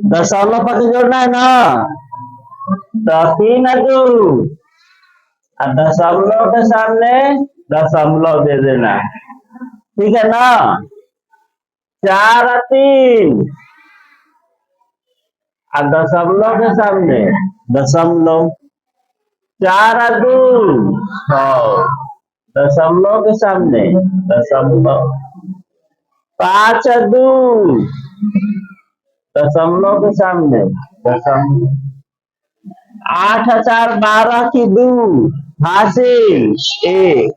दशमलव पर जोड़ना है ना, तो 3 और दशमलव के सामने दशमलव दे देना, ठीक है ना। 4 और 3 और दशमलव के सामने दशमलव। 4 और 2 6, दशमलव के सामने दशमलव। 5 और 2 दशमलव के सामने दशमलव। 8 और 4 12 की 2 हासिल 1,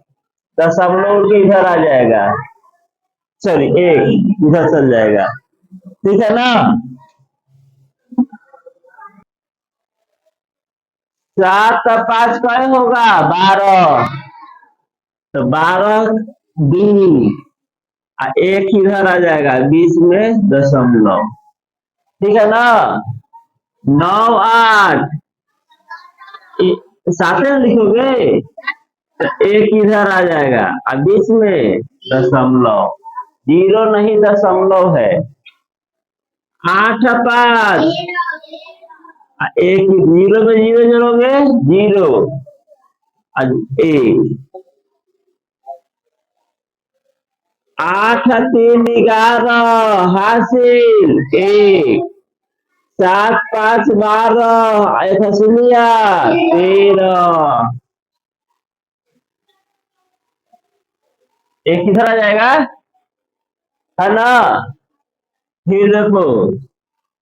दशमलव के इधर आ जाएगा, सॉरी 1 इधर चल जाएगा, ठीक है ना। 7 और 5 क्या होगा 12, तो 12 2 और 1 इधर आ जाएगा बीच में दशमलव, ठीक है ना। 9 8 साथ में लिखोगे तो 1 इधर आ जाएगा और बीच में दशमलव, 0 नहीं दशमलव है। 8 और 5 1 0 में 0 जोड़ोगे 0 और 1। 8 और 3 11 हासिल 1। 7 5 12 एक हसीलिया 13, एक किधर आ जाएगा, है ना। फिर देखो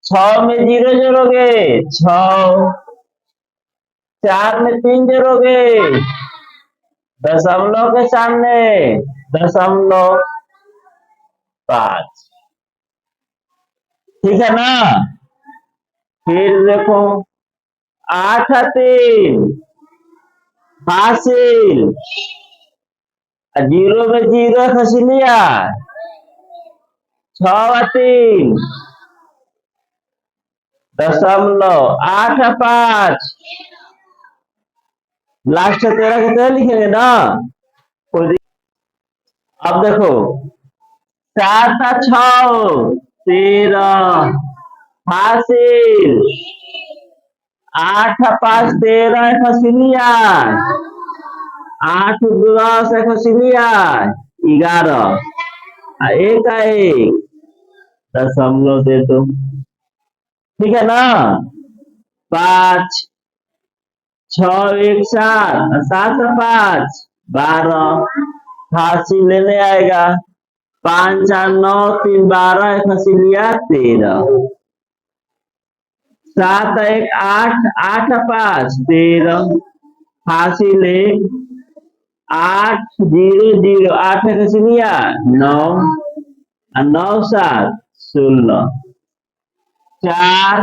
6 में 0 जोड़ोगे 6, 4 में 3 जोड़ोगे दशमलव के सामने दशमलव 5, ठीक है ना। फिर देखो 8 और 3 हासिल 0 में 0 खसीलिया 6 और 3 दशमलव। 8 और 5 लास्ट 13 के 13 लिखेंगे ना। अब देखो 7 और 6 13 हासिल 8 और 5 13 एक हसीलिया 8 10 एक हसीलिया 11 1 1 दशमलव दे दो, ठीक है ना। 5 6 1 7 7 और 5 12 हासिल लेने आएगा 5 4 9 3 12 एक हसीलिया 13। 7 1 8 8 और 5 13 हासिल 1 8 0 0 8 एक हसीलिया 9 और 9 7 16। 4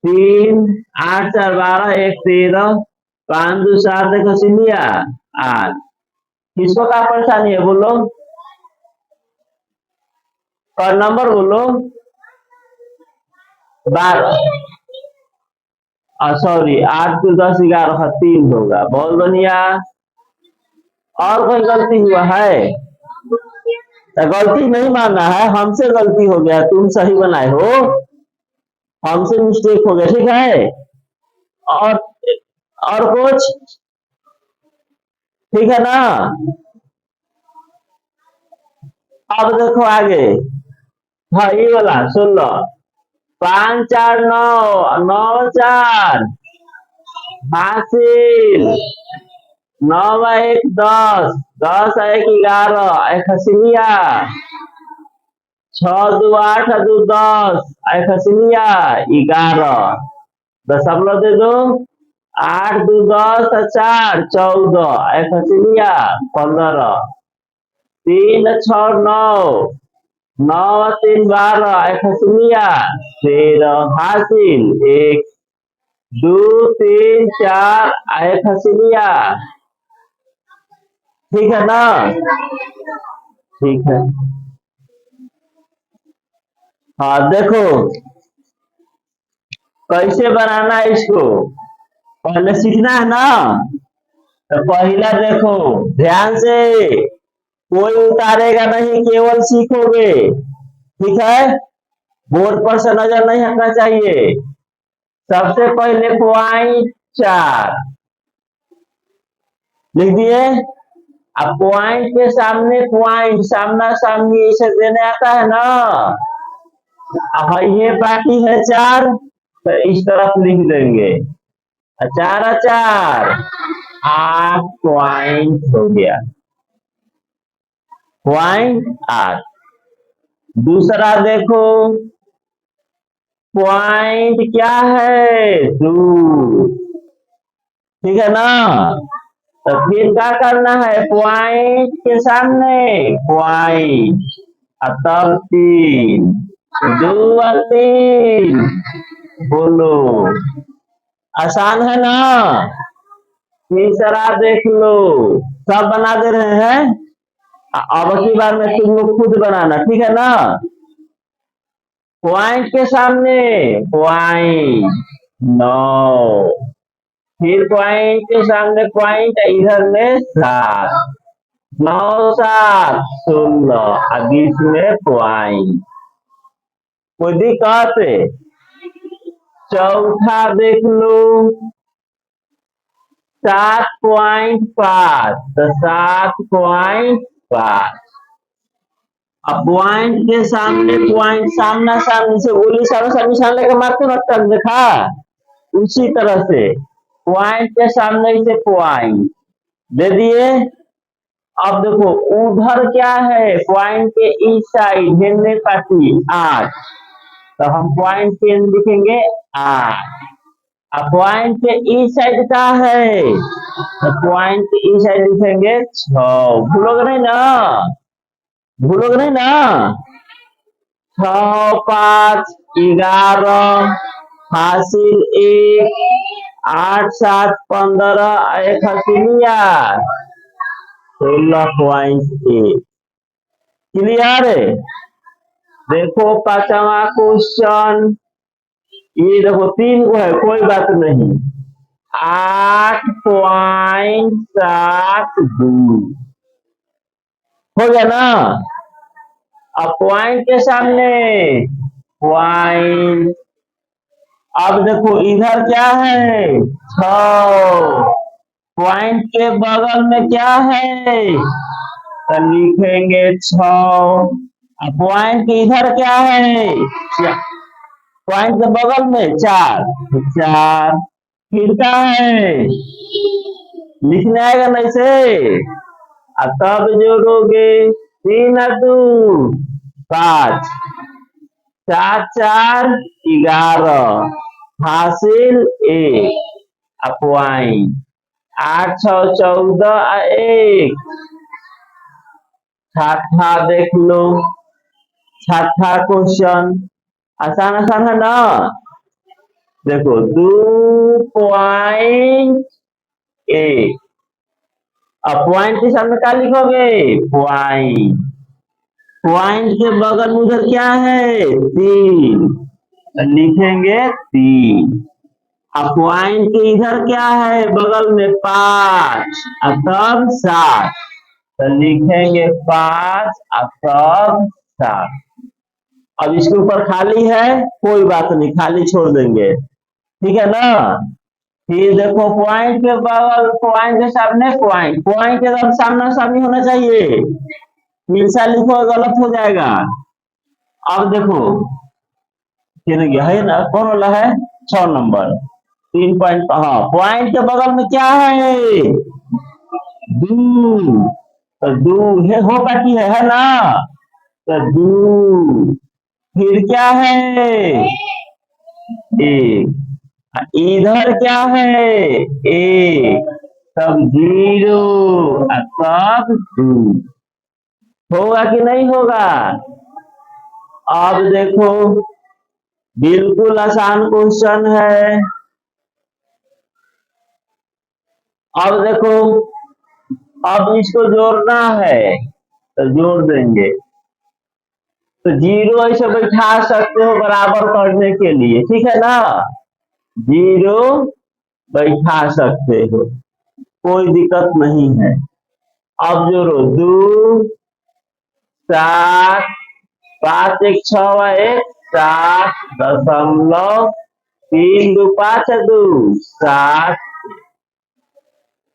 3 8 4 12 1 13 5 2 7 एक हसीलिया 8। किसको क्या परेशानी है बोलो, और नंबर बोलो 12, सॉरी 8 2 10 11 3 होगा, बहुत बढ़िया। और कोई गलती हुआ है, तो गलती नहीं मानना है, हमसे गलती हो गया, तुम सही बनाए हो, हमसे मिस्टेक हो गया, ठीक है। और कुछ, ठीक है ना। अब देखो आगे, हाँ ये वाला सुन लो। 5 4 9 9 4 हासिल 9 1 10 10 1 11 एक हसीलिया 6 2 8 2 10 एक हसीलिया 11 दशमलव दे दो। 8 2 10 4 14 एक हसीलिया 15। 3 6 9 9 3 12 एक हसीलिया 13 हासिल 1 2 3 4 एक हसीलिया, ठीक है ना। ठीक है, हाँ देखो कैसे बनाना है इसको पहले सीखना है ना। तो पहला देखो ध्यान से, कोई उतारेगा नहीं, केवल सीखोगे, ठीक है। बोर्ड पर से नजर नहीं हटना चाहिए। सबसे पहले पॉइंट 4 लिख दिए। अब पॉइंट के सामने पॉइंट सामना सामनी इसे देने आता है ना। अब ये बाकी है 4, तो इस तरफ लिख देंगे 4 4 8 पॉइंट हो गया, पॉइंट 8। दूसरा देखो पॉइंट क्या है 2, ठीक है ना। तो फिर क्या करना है, पॉइंट के सामने पॉइंट, तब 3 2 और 3, बोलो आसान है ना। तीसरा देख लो, सब बना दे रहे हैं। अब की बार में तुम लोग खुद बनाना, ठीक है ना। पॉइंट के सामने पॉइंट 9, फिर पॉइंट के सामने पॉइंट इधर में 7, 9 7 16, अब बीच में पॉइंट, कोई दिक्कत। चौथा देख लो 7.5, तो 7.5। अब पॉइंट के सामने पॉइंट सामना सामने से गोली सामने सामने निशान लेकर मारते ना, टक देखा। उसी तरह से पॉइंट के सामने से पॉइंट दे दिए। अब देखो उधर क्या है, पॉइंट के इस साइड हेलने पाती 8, तो हम पॉइंट पे लिखेंगे 8। अब पॉइंट के इस साइड का है, तो पॉइंट के इस साइड लिखेंगे 6। भूलोगे नहीं ना, भूलोगे नहीं ना। 6 5 11 हासिल 1, 8 7 15, 1 हसीलिया 16.1। क्लियर है। देखो 5वां क्वेश्चन, ये देखो 3 को है, कोई बात नहीं। 8.72 हो गया ना। अब पॉइंट के सामने पॉइंट, अब देखो इधर क्या है 6, पॉइंट के बगल में क्या है, तो लिखेंगे 6। अब पॉइंट के इधर क्या है, पॉइंट के बगल में 4, 4। फिर क्या है, लिखने आएगा ना इसे, तब जोड़ोगे 3 2 5, 4 4 11 हासिल 1, पॉइंट 8 6 14 1। छठा देख लो, छठा क्वेश्चन आसान आसान है ना। देखो 2.1, अब पॉइंट के सामने क्या लिखोगे, पॉइंट, पॉइंट के बगल में उधर क्या है 3, लिखेंगे 3। अब पॉइंट के इधर क्या है बगल में 5, तब 7, तो लिखेंगे 5, तब 7। अब इसके ऊपर खाली है, कोई बात नहीं, खाली छोड़ देंगे, ठीक है ना। फिर देखो पॉइंट के बगल पॉइंट के सामने पॉइंट, पॉइंट के एकदम सामना सामनी होना चाहिए, मिलसा लिखो गलत हो जाएगा। अब देखो है ना, कौन वाला है 6 नंबर 3 पॉइंट, हाँ पॉइंट के बगल में क्या है 2, तो 2 है हो बाकी है ना, तो 2। फिर क्या है 1, इधर क्या है 1, तब 0, तब 2। होगा कि नहीं होगा। अब देखो बिल्कुल आसान क्वेश्चन है। अब देखो, अब इसको जोड़ना है तो जोड़ देंगे, तो 0 ऐसे बैठा सकते हो बराबर करने के लिए, ठीक है ना। 0 बैठा सकते हो, कोई दिक्कत नहीं है। अब जोड़ो 2 7 5 1 6 1 7.3 2 5 2 7।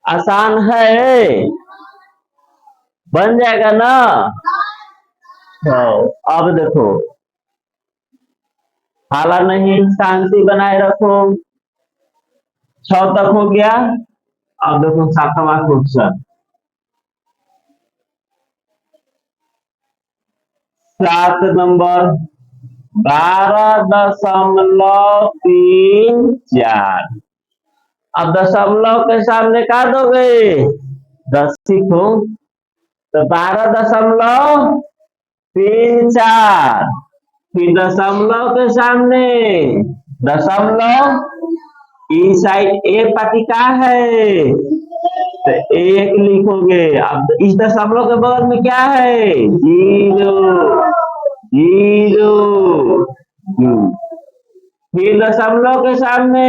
आसान है, बन जाएगा ना। तो अब देखो, हाला नहीं, शांति बनाए रखो। 6 तक हो गया। अब देखो 7वां क्वेश्चन। 7 नंबर 12.34। अब दशमलव के सामने क्या दोगे? 10 सीखो। तो 12.34। फिर दशमलव के सामने दशमलव, इस साइड एक पार्टी का है तो 1 लिखोगे। अब इस दशमलव के बगल में क्या है? 0 0। फिर दशमलव के सामने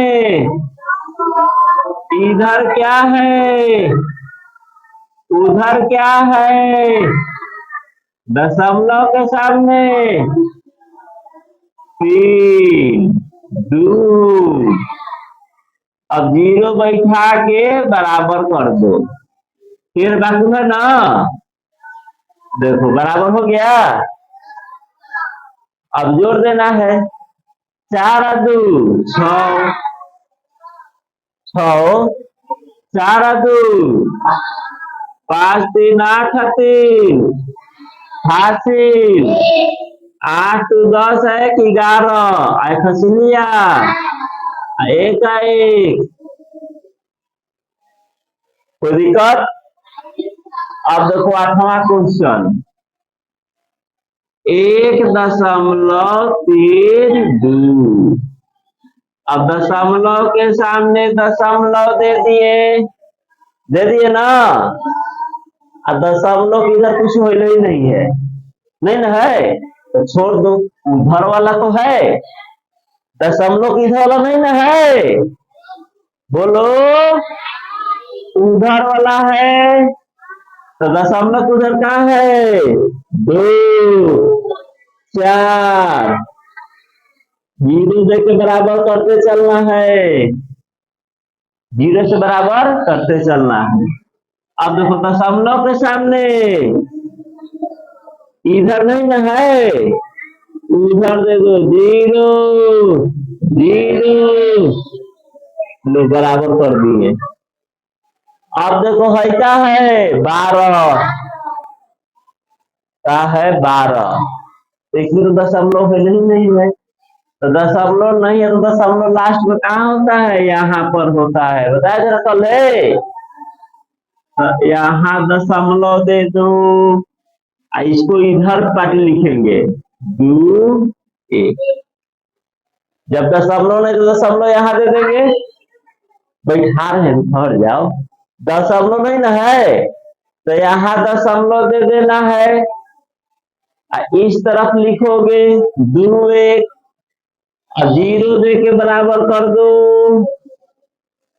इधर क्या है, उधर क्या है? दशमलव के सामने 3 2। अब 0 बैठा के बराबर कर दो। फिर बाकी है ना, देखो बराबर हो गया। अब जोड़ देना है। 4 और 2 6, 4 और 2 5 3 8 3 हासिल। 8 2 10 है 11 खसिलिया 1 1। कोई दिक्कत? अब देखो 8वां क्वेश्चन। 1.32। अब दशमलव के सामने दशमलव दे दिए ना। अब दशमलव इधर कुछ हो ही नहीं है, नहीं ना है तो छोड़ दो। उधर वाला तो है, दशमलव इधर वाला नहीं ना है। बोलो, उधर वाला है तो दशमलव उधर का है 2 4। 0 दे के बराबर करते चलना है, 0 से बराबर करते चलना है। अब देखो दशमलव के सामने इधर नहीं ना है, उधर दे दो 0 0। लो बराबर कर दिए। अब देखो है क्या है 12 का है 12। इसमें तो दशमलव है नहीं है, तो दशमलव नहीं है तो दशमलव लास्ट में कहाँ होता है? यहाँ पर होता है। बताया जरा कल है। तो यहाँ दशमलव दे दो, इसको इधर पार्टी लिखेंगे 2 1। जब दशमलव नहीं तो दशमलव यहाँ दे देंगे। बैठा रहे घर जाओ, दशमलव नहीं ना है तो यहाँ दशमलव दे देना है। इस तरफ लिखोगे 2 1 और 0 दे के बराबर कर दो,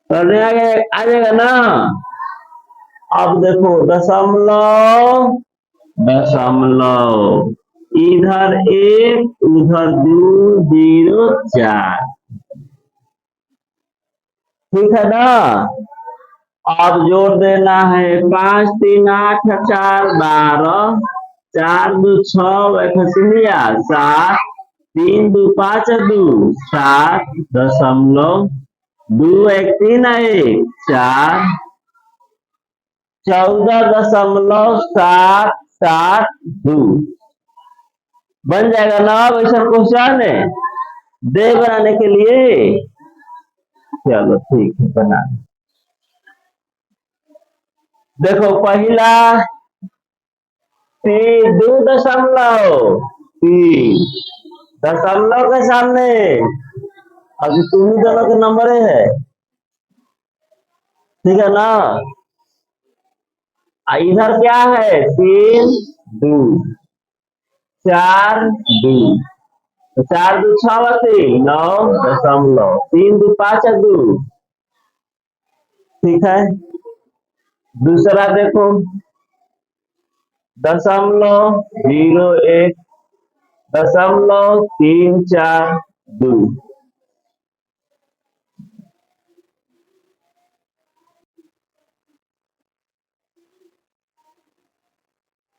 करने आ जाएगा ना। अब देखो दशमलव दशमलव, इधर 1 उधर 2 0 4। ठीक है ना। अब जोड़ देना है 5 3 8 4 12 4 2 6 खसिलिया 7 3 2 5 2 7 दशमलव 2 1 3 1 4 14.772 बन जाएगा ना। वैसा क्वेश्चन है दे बनाने के लिए। चलो ठीक है, बना देखो। पहला 2.3 दशमलव के सामने अभी तुम्ही दोनों के नंबर है, ठीक है ना। इधर क्या है 3 2 4 2 तो 4 2 6 9.3 2 5 2। ठीक है। दूसरा देखो 0.01 .342।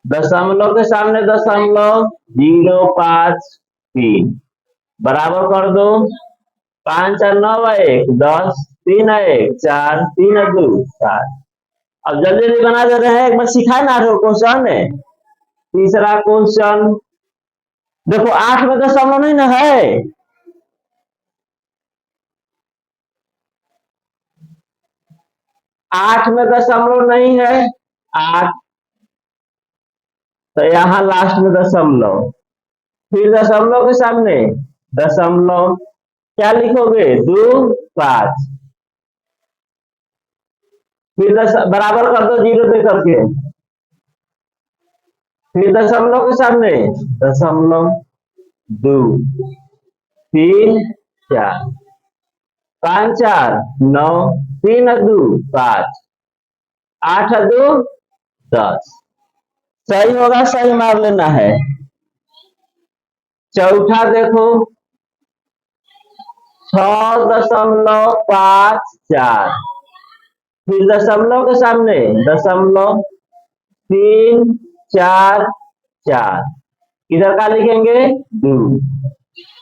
दशमलव के सामने दशमलव 053 बराबर कर दो। 5 और 9 1 10, 3 1 4, 3 2 7। अब जल्दी जल्दी बना दे रहे हैं, एक बार सिखाए ना क्वेश्चन है। तीसरा क्वेश्चन देखो, 8 में दशमलव नहीं ना है, 8 में दशमलव नहीं है, 8 तो यहाँ लास्ट में दशमलव, फिर दशमलव के सामने दशमलव, क्या लिखोगे 2 5, फिर बराबर कर दो 0 दे करके, फिर दशमलव के सामने दशमलव 2 3 4 5 4 9 3 2 5 8 2 10। सही होगा, सही मार लेना है। चौथा देखो 6.54, फिर दशमलव के सामने दशमलव 3 4 4, इधर का लिखेंगे 2,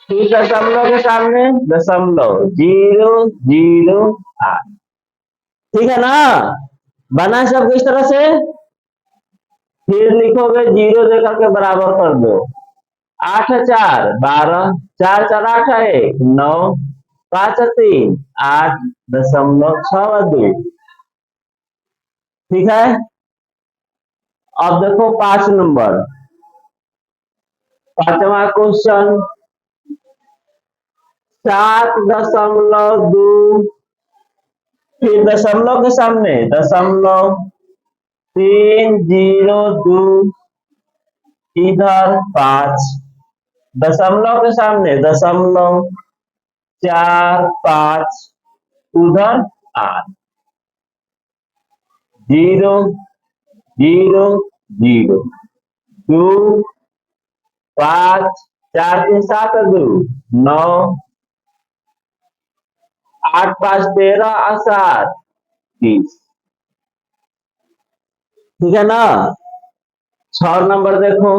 फिर दशमलव के सामने दशमलव 0 0 8। ठीक है ना, बना सब इस तरह से, फिर लिखोगे 0 देकर के बराबर कर दो। 8 4 12, 4 4 8 1 9, 5 3 8.62। ठीक है, अब देखो 5 नंबर, पांचवा क्वेश्चन 7.2, फिर दशमलव के सामने दशमलव 3 0 2, इधर 5, दशमलव के सामने दशमलव 4 5, उधर 8, 0 0 0 2 5 4 3 7 2 9 8 5 13 और 7 30। ठीक है ना, 6 नंबर देखो,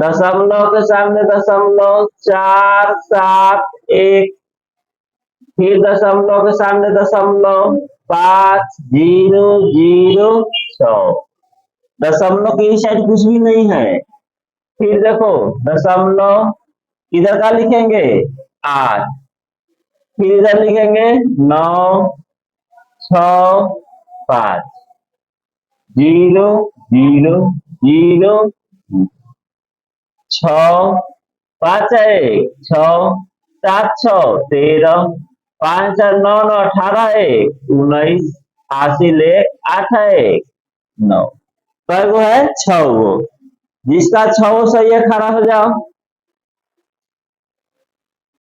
दशमलव के सामने दशमलव 4 7 1, फिर दशमलव के सामने दशमलव 5 0 0 6, दशमलव की साइड कुछ भी नहीं है। फिर देखो दशमलव, इधर का लिखेंगे 8, फिर इधर लिखेंगे 9 6 5 0 0 0 6 5 1 6 7 6 13, 5 9 9 18 1 19, हासिल 8 1 9। कई गो है 6 गो, जिसका 6 सही है खड़ा हो जाओ।